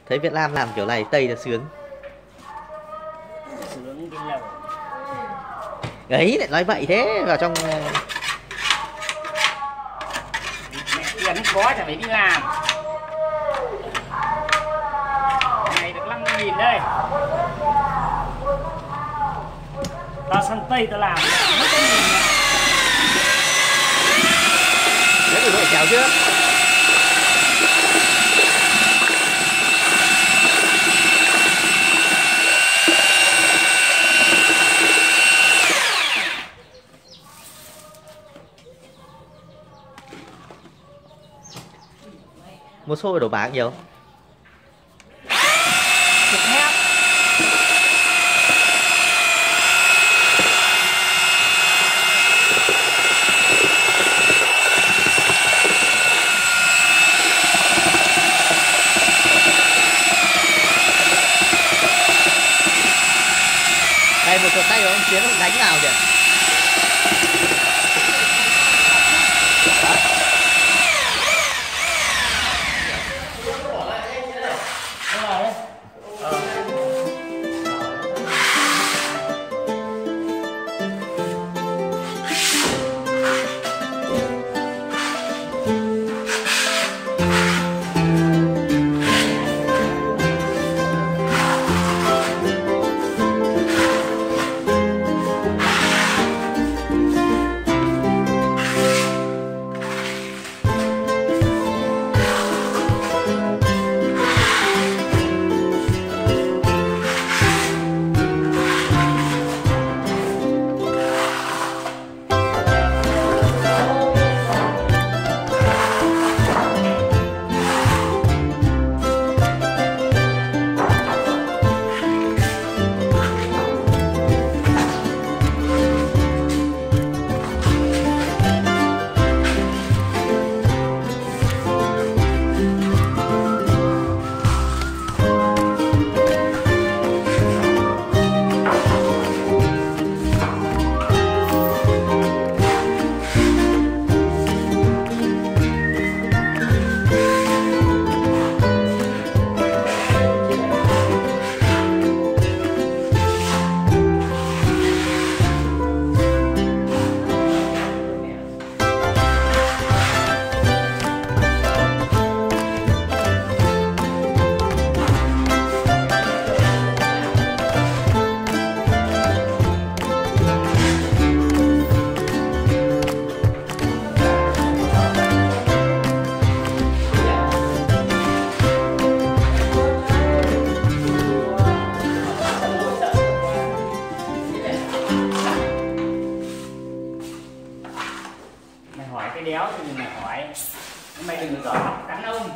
Thấy Việt Nam làm kiểu này Tây là sướng. Sướng cái lẩu. Ấy lại nói vậy thế vào trong Mẹ tiền có chả phải đi làm. Ngày được 50.000 đây. Ta sang Tây ta làm mất cái gì. đấy thì đội chéo trước. Một xô đổ bạc nhiều. Chụp thép. Đây một tay của ông Chiến ông đánh vào kìa. đéo thì mình lại hỏi mày đừng giỏi học cắn ông.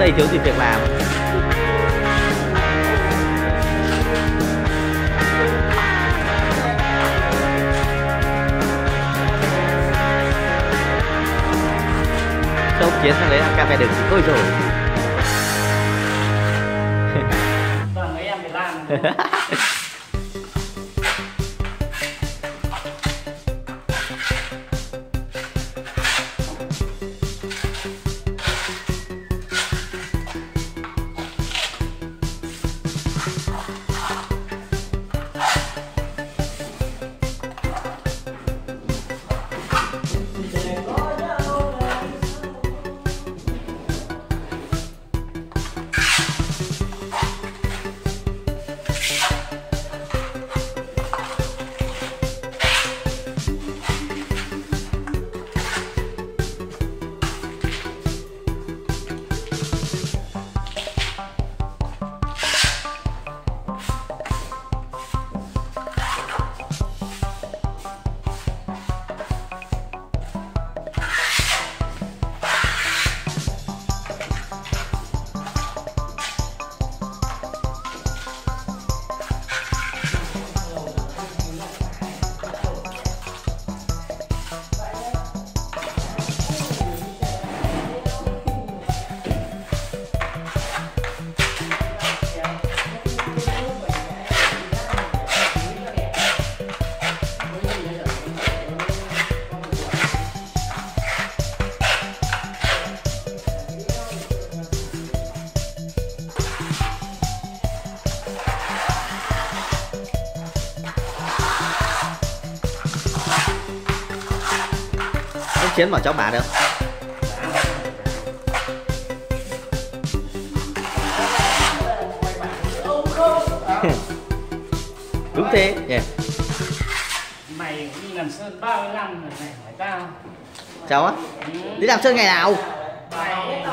Tây thiếu gì việc làm. Ông Chiến sang đấy ăn cà phê đừng thì thôi rồi. Toàn mấy em Việt Nam. Chiến bảo cháu bà được. Đúng thế nhỉ. Mày đi làm sơn 30 năm rồi mày hỏi tao. Cháu á? Đi làm sơn ngày nào? Mày